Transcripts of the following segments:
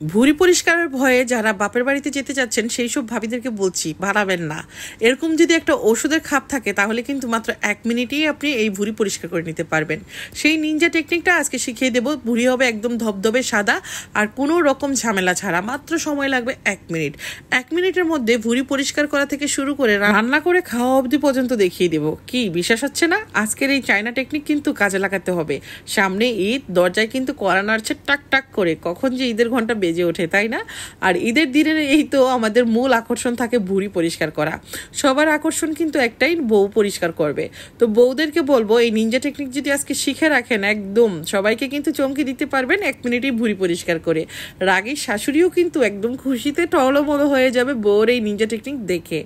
ভুঁড়ি পরিষ্কারের ভয়ে যারা বাপের বাড়িতে যেতে চাচ্ছেন সেই সব ভাবিদেরকে বলছি বাড়াবেন না। এরকম যদি একটা ওষুধের খাপ থাকে তাহলে কিন্তু মাত্র 1 মিনিটেই আপনি এই ভুঁড়ি পরিষ্কার করে নিতে পারবেন। সেই নিনজা টেকনিকটা আজকে শিখিয়ে দেবো। ভুঁড়ি হবে একদম ধবধবে সাদা আর কোনো রকম ঝামেলা ছাড়া। মাত্র সময় লাগবে 1 মিনিট। 1 মিনিটের মধ্যে ভুঁড়ি পরিষ্কার করা থেকে শুরু করে রান্না করে খাওয়া অবধি পর্যন্ত দেখিয়ে দেবো। কি বিশ্বাস হচ্ছে না? আজকের এই চায়না টেকনিক কিন্তু কাজে লাগাতে হবে। সামনে ঈদ, দরজায় কিন্তু কড়া নাড়ছে টাক টাক করে। কখন যে ঈদের ঘন্টা বেজে ওঠে, তাই না? আর ঈদের দিনের এই তো আমাদের মূল আকর্ষণ থাকে ভুঁড়ি পরিষ্কার করা। সবার আকর্ষণ কিন্তু একটাই, বউ পরিষ্কার করবে। তো বউদেরকে বলবো এই নিনজা টেকনিক যদি আজকে শিখে রাখেন, একদম সবাইকে কিন্তু চমকে দিতে পারবেন 1 মিনিটেই ভুঁড়ি পরিষ্কার করে। রাগী শাশুড়িও কিন্তু একদম খুশিতে টলমলো হয়ে যাবে বউর এই নিনজা টেকনিক দেখে।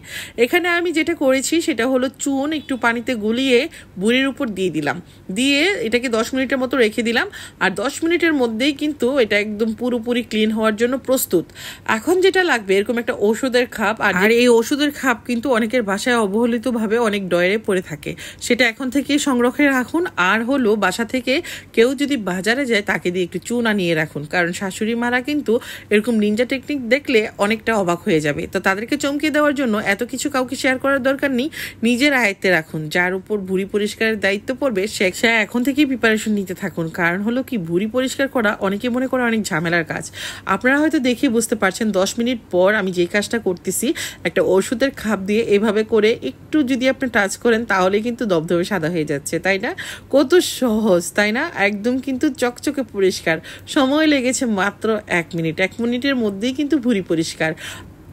এখানে আমি যেটা করেছি সেটা হলো চুন একটু পানিতে গুলিয়ে ভুঁড়ির উপর দিয়ে দিলাম, দিয়ে এটাকে 10 মিনিটের মতো রেখে দিলাম। আর 10 মিনিটের মধ্যেই কিন্তু এটা একদম পুরোপুরি ক্লিন হওয়ার জন্য প্রস্তুত। এখন যেটা লাগবে এরকম একটা ওষুধের খাপ। আর এই ওষুধের খাপ কিন্তু অনেকের বাসায় অবহেলিতভাবে অনেক ডয়ারে পড়ে থাকে, সেটা এখন থেকে সংরক্ষণে রাখুন। আর হলো বাসা থেকে কেউ যদি বাজারে যায় তাকে দিয়ে একটু চুন আনিয়ে রাখুন, কারণ শাশুড়ি মারা কিন্তু এরকম নিনজা টেকনিক দেখলে অনেকটা অবাক হয়ে যাবে। তো তাদেরকে চমকে দেওয়ার জন্য এত কিছু কাউকে শেয়ার করার দরকার নেই, নিজের আয়ত্তে রাখুন। যার উপর ভুঁড়ি পরিষ্কারের দায়িত্ব পড়বে সে এখন থেকেই প্রিপারেশন নিতে থাকুন। কারণ হলো কি, ভুঁড়ি পরিষ্কার করা অনেকে মনে করে অনেক ঝামেলার কাজ। আপনারা হয়তো দেখে বুঝতে পারছেন 10 মিনিট পর আমি যেই কাজটা করতেছি, একটা ওষুধের খাপ দিয়ে এভাবে করে একটু যদি আপনি টাচ করেন তাহলে কিন্তু দবদবে সাদা হয়ে যাচ্ছে, তাই না? কত সহজ, তাই না? একদম কিন্তু চকচকে পরিষ্কার। সময় লেগেছে মাত্র 1 মিনিট। 1 মিনিটের মধ্যেই কিন্তু ভুঁড়ি পরিষ্কার।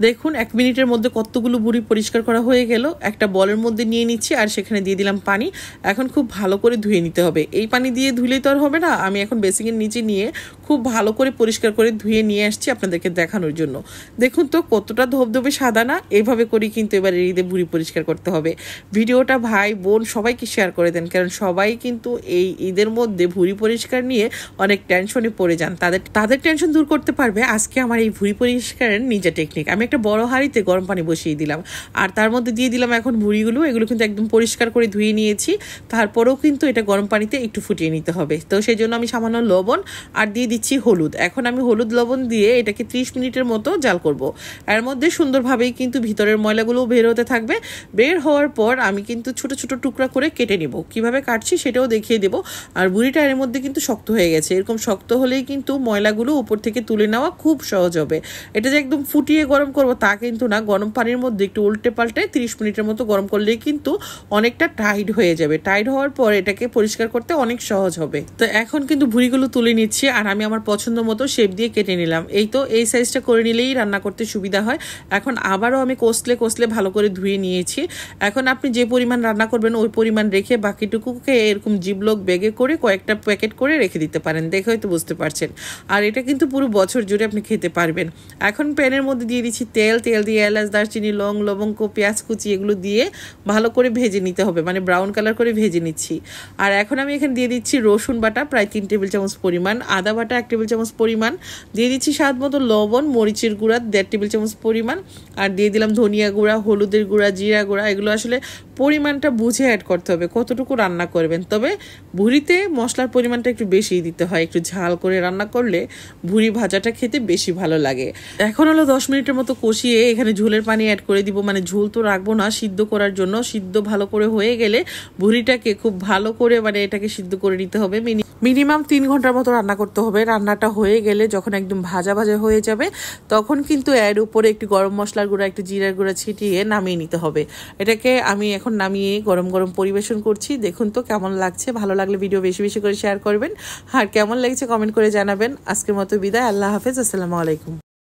দেখুন 1 মিনিটের মধ্যে কতগুলো ভুঁড়ি পরিষ্কার করা হয়ে গেল। একটা বলের মধ্যে নিয়ে নিচ্ছি আর সেখানে দিয়ে দিলাম পানি। এখন খুব ভালো করে ধুয়ে নিতে হবে। এই পানি দিয়ে ধুলেই তো আর হবে না, আমি এখন বেসিনের নিচে নিয়ে খুব ভালো করে পরিষ্কার করে ধুয়ে নিয়ে আসছি আপনাদেরকে দেখানোর জন্য। দেখুন তো কতটা ধবধবে সাদা না? এইভাবে করেই কিন্তু এবার ঈদে ভুঁড়ি পরিষ্কার করতে হবে। ভিডিওটা ভাই বোন সবাইকে শেয়ার করে দেন, কারণ সবাই কিন্তু এই ঈদের মধ্যে ভুঁড়ি পরিষ্কার নিয়ে অনেক টেনশনে পড়ে যান। তাদের টেনশন দূর করতে পারবে আজকে আমার এই ভুঁড়ি পরিষ্কারের নিনজা টেকনিক। আমি একটা বড় হাঁড়িতে গরম পানি বসিয়ে দিলাম আর তার মধ্যে দিয়ে দিলাম এখন ভুঁড়িগুলো। এগুলো কিন্তু একদম পরিষ্কার করে ধুয়ে নিয়েছি। তারপরেও কিন্তু এটা গরম পানিতে একটু ফুটিয়ে নিতে হবে। তো সেই জন্য আমি সামান্য লবণ আর দিয়ে দিচ্ছি হলুদ। এখন আমি হলুদ লবণ দিয়ে এটাকে 30 মিনিটের মতো জাল করব। এর মধ্যে সুন্দরভাবেই কিন্তু ভিতরের ময়লাগুলো বের হতে থাকবে। বের হওয়ার পর আমি কিন্তু ছোট ছোট টুকরা করে কেটে নিব। কিভাবে কাটছি সেটাও দেখিয়ে দেবো। আর ভুঁড়িটা এর মধ্যে কিন্তু শক্ত হয়ে গেছে। এরকম শক্ত হলেই কিন্তু ময়লাগুলো উপর থেকে তুলে নেওয়া খুব সহজ হবে। এটা যে একদম ফুটিয়ে গরম করবো তা কিন্তু না, গরম পানির মধ্যে একটু উল্টে পাল্টে 30 মিনিটের মতো গরম করলেই কিন্তু অনেকটা টাইট হয়ে যাবে। টাইট হওয়ার পর এটাকে পরিষ্কার করতে অনেক সহজ হবে। তো এখন কিন্তু ভুঁড়িগুলো তুলে নিচ্ছি আর আমি আমার পছন্দ মতো শেপ দিয়ে কেটে নিলাম। এই তো এই সাইজটা করে নিলেই রান্না করতে সুবিধা হয়। এখন আবারও আমি কষলে ভালো করে ধুয়ে নিয়েছি। এখন আপনি যে পরিমাণ রান্না করবেন ওই পরিমাণ রেখে বাকিটুকুকে এরকম জিবলক ব্যাগে করে কয়েকটা প্যাকেট করে রেখে দিতে পারেন। দেখে হয়তো বুঝতে পারছেন। আর এটা কিন্তু পুরো বছর জুড়ে আপনি খেতে পারবেন। এখন প্যানের মধ্যে দিয়ে দিচ্ছি তেল দিয়ে এলাচ, দারচিনি, লং, লবঙ্গ, পেঁয়াজ কুচি এগুলো দিয়ে ভালো করে ভেজে নিতে হবে, মানে ব্রাউন কালার করে ভেজে নিচ্ছি। আর এখন আমি এখানে দিয়ে দিচ্ছি রসুন বাটা প্রায় 3 টেবিল চামচ পরিমাণ, আদা বাটা 1 টেবিল চামচ পরিমাণ, দিয়ে দিচ্ছি স্বাদ মতো লবণ, মরিচের গুঁড়া 1.5 টেবিল চামচ পরিমাণ, আর দিয়ে দিলাম ধনিয়া গুঁড়া, হলুদের গুঁড়া, জিরা গুঁড়া। এগুলো আসলে পরিমাণটা বুঝে অ্যাড করতে হবে কতটুকু রান্না করবেন। তবে ভুঁড়িতে মশলার পরিমাণটা একটু বেশিই দিতে হয়। একটু ঝাল করে রান্না করলে ভুঁড়ি ভাজাটা খেতে বেশি ভালো লাগে। এখন হলো 10 মিনিটের মতো কষিয়ে এখানে ঝোলের পানি অ্যাড করে দিব। মানে ঝোল তো রাখবো না, সিদ্ধ করার জন্য। সিদ্ধ ভালো করে হয়ে গেলে ভুঁড়িটাকে খুব ভালো করে মানে এটাকে সিদ্ধ করে নিতে হবে। মিনিমাম 3 ঘন্টার মতো রান্না করতে হবে। রান্নাটা হয়ে গেলে যখন একদম ভাজা হয়ে যাবে তখন কিন্তু এর উপরে একটু গরম মশলার গুঁড়া, একটু জিরার গুঁড়া ছিটিয়ে নামিয়ে নিতে হবে। এটাকে আমি এখন নামিয়ে গরম গরম পরিবেশন করছি। দেখুন তো কেমন লাগছে। ভালো লাগলে ভিডিও বেশি বেশি করে শেয়ার করবেন। আর কেমন লাগছে কমেন্ট করে জানাবেন। আজকের মতো বিদায়। আল্লাহ হাফেজ। আসসালামু আলাইকুম।